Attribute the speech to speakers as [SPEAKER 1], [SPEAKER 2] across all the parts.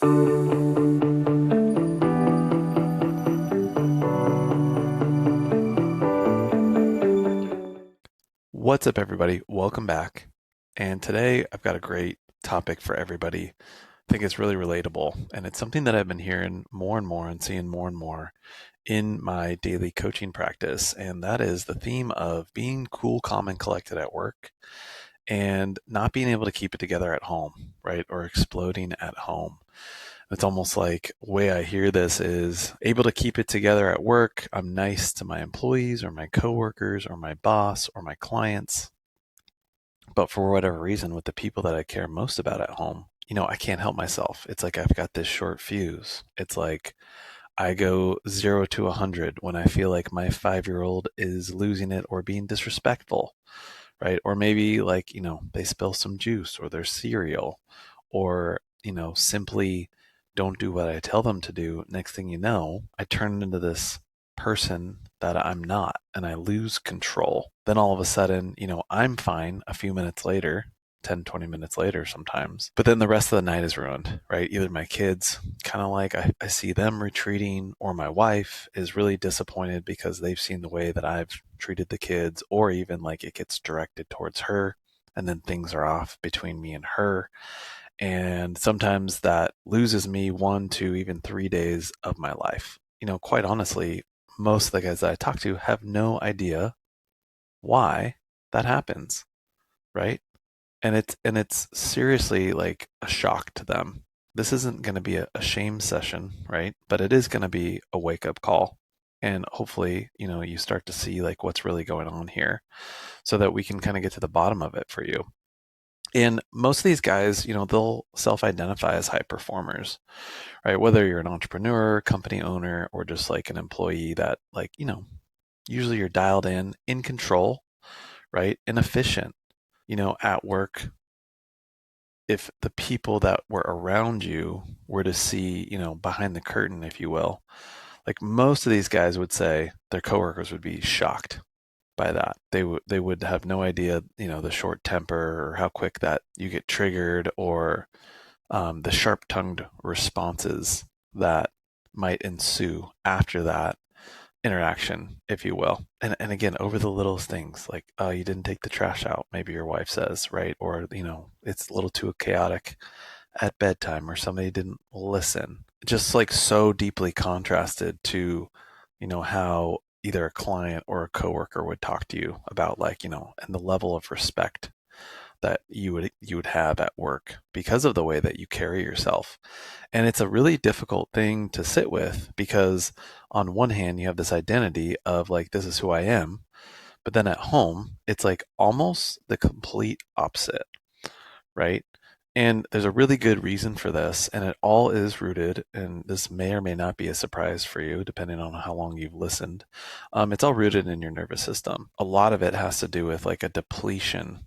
[SPEAKER 1] What's up, everybody? Welcome back. And today I've got a great topic for everybody. I think it's really relatable, and it's something that I've been hearing more and more and seeing more and more in my daily coaching practice. And that is the theme of being cool, calm, and collected at work and not being able to keep it together at home, right? Or exploding at home. It's almost like the way I hear this is able to keep it together at work. I'm nice to my employees or my coworkers or my boss or my clients. But for whatever reason, with the people that I care most about at home, I can't help myself. It's like I've got this short fuse. It's like I go 0 to 100 when I feel like my 5-year old is losing it or being disrespectful, right? Or maybe like, they spill some juice or their cereal or, simply don't do what I tell them to do. Next thing you know, I turn into this person that I'm not and I lose control. Then all of a sudden, I'm fine a few minutes later, 10, 20 minutes later sometimes. But then the rest of the night is ruined, right? Either my kids, kind of like I see them retreating, or my wife is really disappointed because they've seen the way that I've treated the kids, or even like it gets directed towards her. And then things are off between me and her. And sometimes that loses me 1 to even 3 days of my life. Quite honestly, most of the guys that I talk to have no idea why that happens, right? And it's seriously like a shock to them. This isn't going to be a shame session, right? But it is going to be a wake up call. And hopefully, you start to see like what's really going on here so that we can kind of get to the bottom of it for you. And most of these guys, they'll self-identify as high performers, right? Whether you're an entrepreneur, company owner, or just like an employee that like, usually you're dialed in control, right? And efficient, at work. If the people that were around you were to see, behind the curtain, if you will, like most of these guys would say their coworkers would be shocked by that. They would have no idea, the short temper or how quick that you get triggered, or the sharp-tongued responses that might ensue after that interaction, if you will. And again, over the littlest things like, oh, you didn't take the trash out, maybe your wife says, right? Or, it's a little too chaotic at bedtime, or somebody didn't listen. Just like so deeply contrasted to, how either a client or a coworker would talk to you about, like, and the level of respect that you would have at work because of the way that you carry yourself. And it's a really difficult thing to sit with because on one hand you have this identity of like, this is who I am, but then at home it's like almost the complete opposite, right? And there's a really good reason for this, and it all is rooted, and this may or may not be a surprise for you, depending on how long you've listened. It's all rooted in your nervous system. A lot of it has to do with like a depletion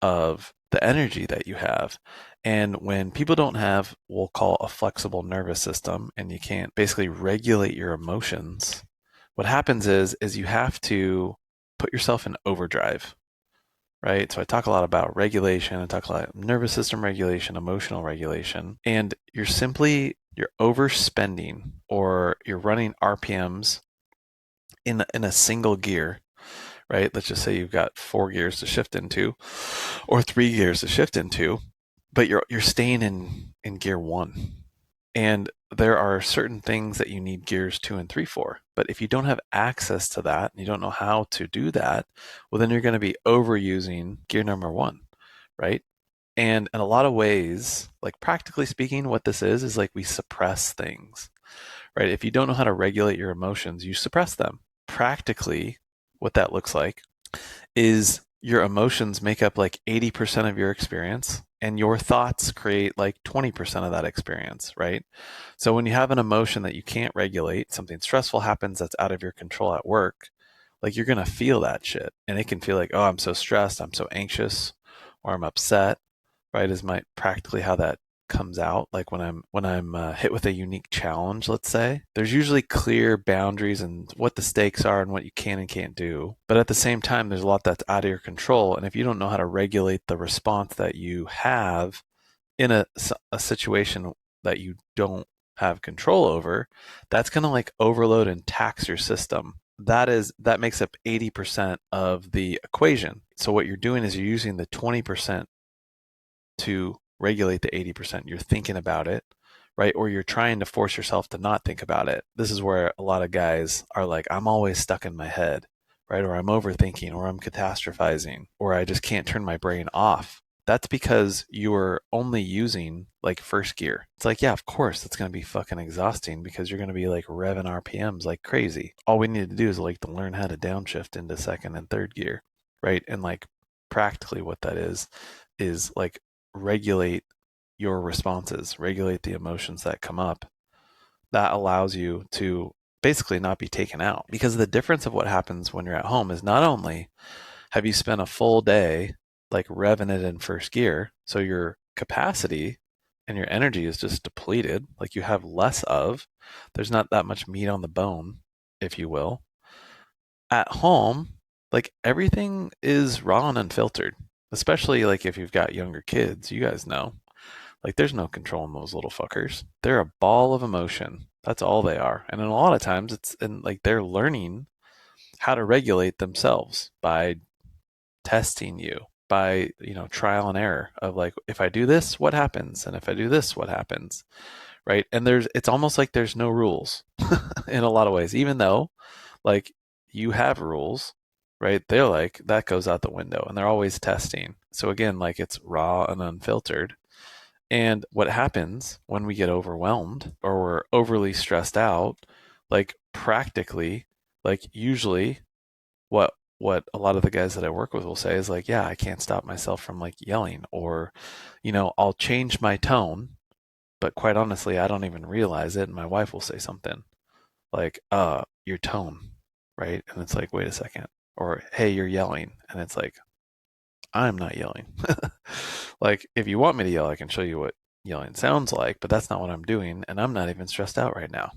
[SPEAKER 1] of the energy that you have. And when people don't have, we'll call a flexible nervous system, and you can't basically regulate your emotions, what happens is you have to put yourself in overdrive, right? So I talk a lot about regulation, I talk a lot about nervous system regulation, emotional regulation, and you're overspending, or you're running RPMs in a single gear, right? Let's just say you've got 4 gears to shift into, or 3 gears to shift into, but you're staying in gear one. And there are certain things that you need gears 2 and 3 for. But if you don't have access to that, and you don't know how to do that, well, then you're going to be overusing gear number one, right? And in a lot of ways, like practically speaking, what this is like we suppress things, right? If you don't know how to regulate your emotions, you suppress them. Practically, what that looks like is your emotions make up like 80% of your experience, and your thoughts create like 20% of that experience, right? So when you have an emotion that you can't regulate, something stressful happens that's out of your control at work, like you're going to feel that shit. And it can feel like, oh, I'm so stressed, I'm so anxious, or I'm upset, right? Is my practically how that comes out. Like when I'm hit with a unique challenge, let's say, there's usually clear boundaries and what the stakes are and what you can and can't do. But at the same time, there's a lot that's out of your control. And if you don't know how to regulate the response that you have in a situation that you don't have control over, that's going to like overload and tax your system. That makes up 80% of the equation. So what you're doing is you're using the 20% to regulate the 80%. You're thinking about it, right? Or you're trying to force yourself to not think about it. This is where a lot of guys are like, I'm always stuck in my head, right? Or I'm overthinking, or I'm catastrophizing, or I just can't turn my brain off. That's because you are only using like first gear. It's like, yeah, of course, that's going to be fucking exhausting because you're going to be like revving RPMs like crazy. All we need to do is like to learn how to downshift into second and third gear, right? And like practically what that is like regulate your responses, regulate the emotions that come up. That allows you to basically not be taken out. Because the difference of what happens when you're at home is not only have you spent a full day like revving it in first gear, so your capacity and your energy is just depleted, like you have less of, there's not that much meat on the bone, if you will. At home, like everything is raw and unfiltered, especially like if you've got younger kids, you guys know. Like there's no control in those little fuckers. They're a ball of emotion. That's all they are. And then a lot of times it's and like they're learning how to regulate themselves by testing you, by, trial and error of like if I do this, what happens? And if I do this, what happens? Right? And it's almost like there's no rules in a lot of ways, even though like you have rules, right? They're like that goes out the window and they're always testing. So again, like it's raw and unfiltered. And what happens when we get overwhelmed or we're overly stressed out, like practically, like usually what a lot of the guys that I work with will say is like, yeah, I can't stop myself from like yelling or, I'll change my tone, but quite honestly, I don't even realize it. And my wife will say something like, your tone, right? And it's like, wait a second. Or, hey, you're yelling. And it's like, I'm not yelling. Like, if you want me to yell, I can show you what yelling sounds like, but that's not what I'm doing. And I'm not even stressed out right now.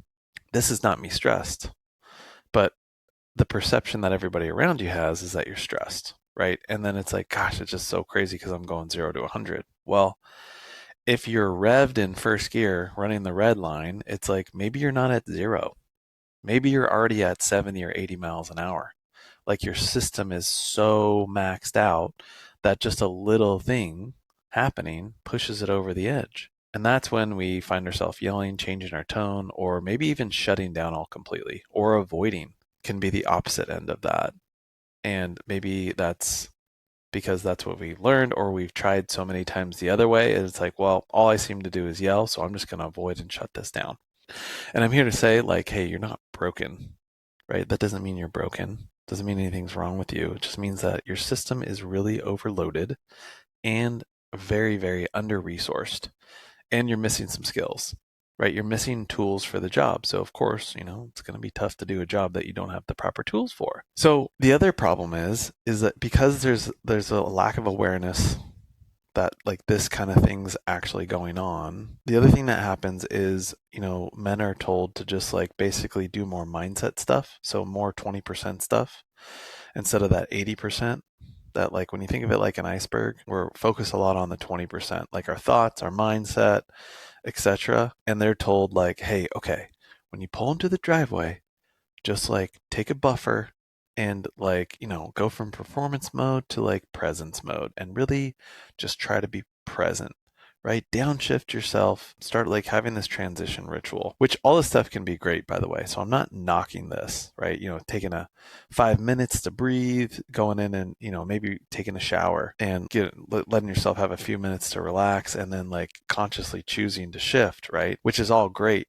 [SPEAKER 1] This is not me stressed. But the perception that everybody around you has is that you're stressed, right? And then it's like, gosh, it's just so crazy because I'm going 0 to 100. Well, if you're revved in first gear running the red line, it's like maybe you're not at zero. Maybe you're already at 70 or 80 miles an hour. Like your system is so maxed out that just a little thing happening pushes it over the edge. And that's when we find ourselves yelling, changing our tone, or maybe even shutting down all completely or avoiding can be the opposite end of that. And maybe that's because that's what we learned or we've tried so many times the other way. And it's like, well, all I seem to do is yell, so I'm just going to avoid and shut this down. And I'm here to say, like, hey, you're not broken, right? That doesn't mean you're broken. Doesn't mean anything's wrong with you. It just means that your system is really overloaded and very, very under resourced. And you're missing some skills, right? You're missing tools for the job. So, of course, it's going to be tough to do a job that you don't have the proper tools for. So, the other problem is that because there's a lack of awareness that like this kind of thing's actually going on. The other thing that happens is, men are told to just like basically do more mindset stuff. So more 20% stuff instead of that 80%. That like when you think of it like an iceberg, we're focused a lot on the 20%, like our thoughts, our mindset, etc. And they're told like, hey, okay, when you pull into the driveway, just like take a buffer and like, go from performance mode to like presence mode and really just try to be present, right? Downshift yourself, start like having this transition ritual, which all this stuff can be great, by the way. So I'm not knocking this, right? Taking a 5 minutes to breathe, going in and, maybe taking a shower and letting yourself have a few minutes to relax and then like consciously choosing to shift, right? Which is all great.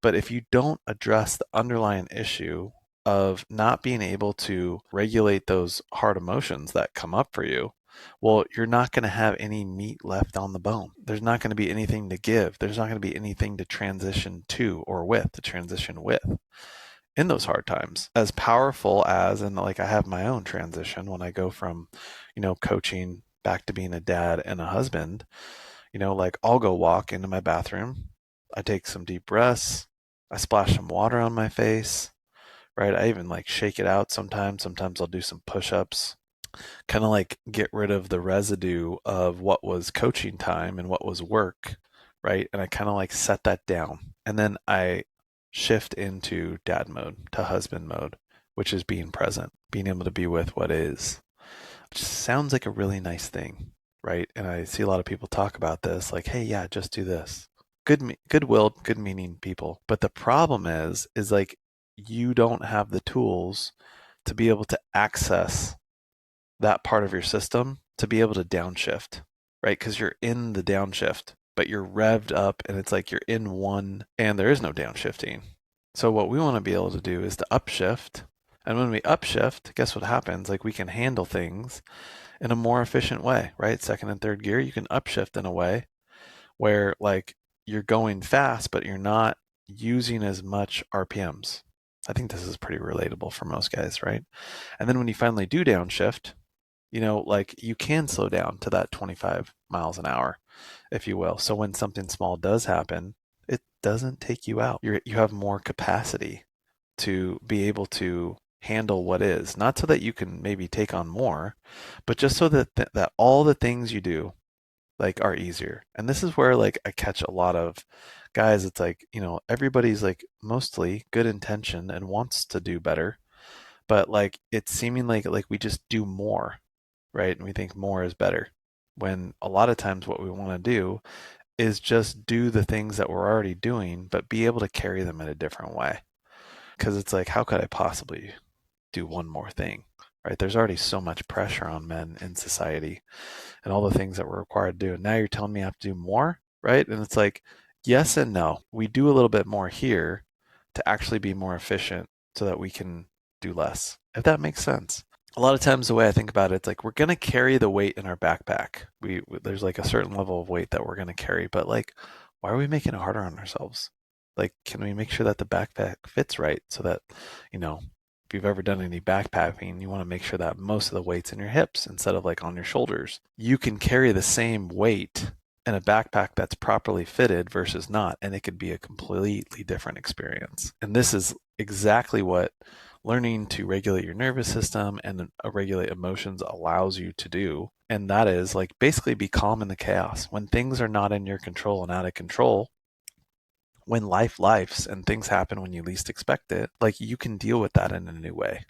[SPEAKER 1] But if you don't address the underlying issue of not being able to regulate those hard emotions that come up for you, well, you're not going to have any meat left on the bone. There's not going to be anything to give. There's not going to be anything to transition to or to transition with in those hard times. As powerful as, and like I have my own transition when I go from, coaching back to being a dad and a husband, like I'll go walk into my bathroom. I take some deep breaths. I splash some water on my face, right? I even like shake it out sometimes. Sometimes I'll do some push-ups, kind of like get rid of the residue of what was coaching time and what was work, right? And I kind of like set that down. And then I shift into dad mode, to husband mode, which is being present, being able to be with what is, which sounds like a really nice thing, right? And I see a lot of people talk about this like, hey, yeah, just do this. Goodwill, good meaning people. But the problem is like you don't have the tools to be able to access that part of your system to be able to downshift, right? Because you're in the downshift, but you're revved up and it's like you're in one and there is no downshifting. So what we want to be able to do is to upshift. And when we upshift, guess what happens? Like we can handle things in a more efficient way, right? Second and third gear, you can upshift in a way where like you're going fast, but you're not using as much RPMs. I think this is pretty relatable for most guys, right? And then when you finally do downshift, like you can slow down to that 25 miles an hour, if you will. So when something small does happen, it doesn't take you out. You have more capacity to be able to handle what is, not so that you can maybe take on more, but just so that all the things you do like are easier. And this is where like I catch a lot of guys. It's like, everybody's like mostly good intention and wants to do better, but like it's seeming like we just do more, right? And we think more is better. When a lot of times what we want to do is just do the things that we're already doing, but be able to carry them in a different way. Because it's like, how could I possibly do one more thing? Right? There's already so much pressure on men in society and all the things that we're required to do. And now you're telling me I have to do more, right? And it's like, yes and no. We do a little bit more here to actually be more efficient so that we can do less, if that makes sense. A lot of times the way I think about it, it's like we're gonna carry the weight in our backpack. There's like a certain level of weight that we're gonna carry, but like, why are we making it harder on ourselves? Like, can we make sure that the backpack fits right so that, you know, if you've ever done any backpacking, you want to make sure that most of the weight's in your hips instead of like on your shoulders. You can carry the same weight in a backpack that's properly fitted versus not, and it could be a completely different experience. And this is exactly what learning to regulate your nervous system and regulate emotions allows you to do. And that is like basically be calm in the chaos. When things are not in your control and out of control, when life lifes and things happen when you least expect it, like you can deal with that in a new way.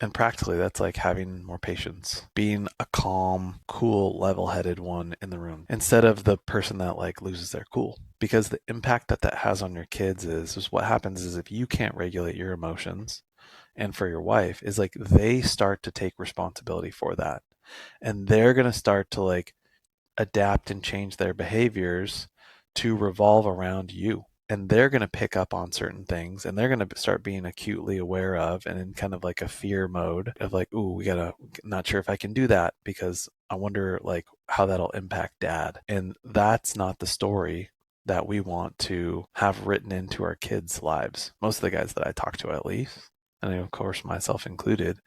[SPEAKER 1] And practically, that's like having more patience, being a calm, cool, level headed one in the room instead of the person that like loses their cool. Because the impact that that has on your kids is what happens is if you can't regulate your emotions, and for your wife, is like they start to take responsibility for that. And they're going to start to like adapt and change their behaviors to revolve around you. And they're going to pick up on certain things and they're going to start being acutely aware of and in kind of like a fear mode of like, ooh, we gotta, not sure if I can do that because I wonder like how that'll impact dad. And that's not the story that we want to have written into our kids' lives. Most of the guys that I talk to, at least, and of course myself included,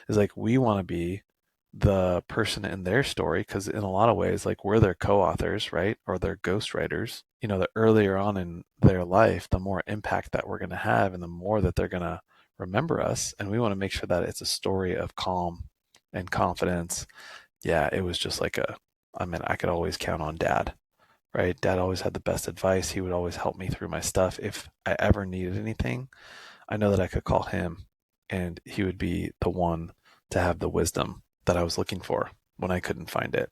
[SPEAKER 1] is like we want to be the person in their story because in a lot of ways like we're their co-authors, right, or their ghostwriters. The earlier on in their life the more impact that we're going to have and the more that they're going to remember us, and we want to make sure that it's a story of calm and confidence. Yeah, it was just like I could always count on dad, right? Dad always had the best advice. He would always help me through my stuff. If I ever needed anything, I know that I could call him and he would be the one to have the wisdom that I was looking for when I couldn't find it,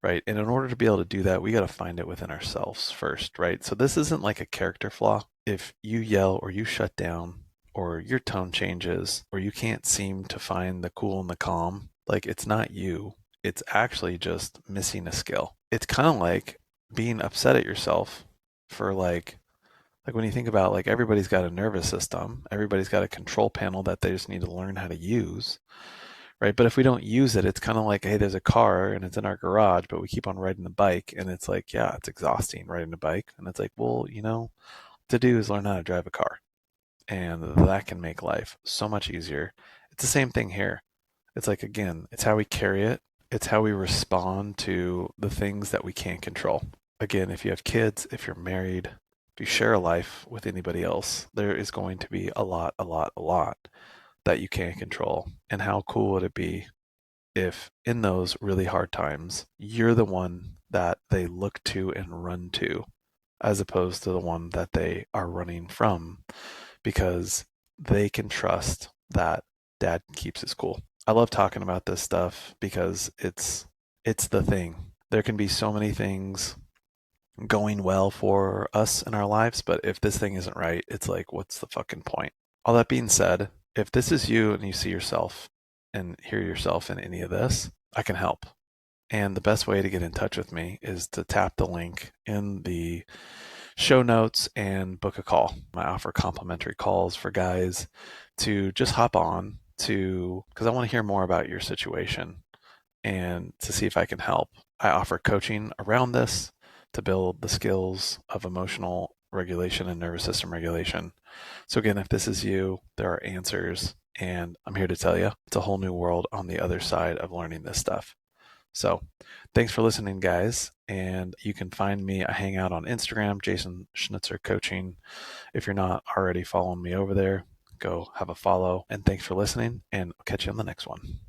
[SPEAKER 1] right? And in order to be able to do that, we got to find it within ourselves first, right? So this isn't like a character flaw. If you yell or you shut down or your tone changes or you can't seem to find the cool and the calm, like it's not you. It's actually just missing a skill. It's kind of like being upset at yourself for like when you think about like everybody's got a nervous system, everybody's got a control panel that they just need to learn how to use, right? But if we don't use it, it's kind of like, hey, there's a car and it's in our garage, but we keep on riding the bike, and it's like, yeah, it's exhausting riding a bike, and it's like, well, to do is learn how to drive a car, and that can make life so much easier. It's the same thing here. It's like again, it's how we carry it. It's how we respond to the things that we can't control. Again, if you have kids, if you're married, if you share a life with anybody else, there is going to be a lot that you can't control. And how cool would it be if in those really hard times, you're the one that they look to and run to as opposed to the one that they are running from because they can trust that dad keeps his cool. I love talking about this stuff because it's the thing. There can be so many things going well for us in our lives, but if this thing isn't right, it's like, what's the fucking point? All that being said, if this is you and you see yourself and hear yourself in any of this, I can help. And the best way to get in touch with me is to tap the link in the show notes and book a call. I offer complimentary calls for guys to just hop on to, because I want to hear more about your situation and to see if I can help. I offer coaching around this to build the skills of emotional regulation and nervous system regulation. So, again, if this is you, there are answers, and I'm here to tell you it's a whole new world on the other side of learning this stuff. So, thanks for listening, guys. And you can find me. I hang out on Instagram, Jason Schnitzer Coaching. If you're not already following me over there, go have a follow. And thanks for listening, and I'll catch you on the next one.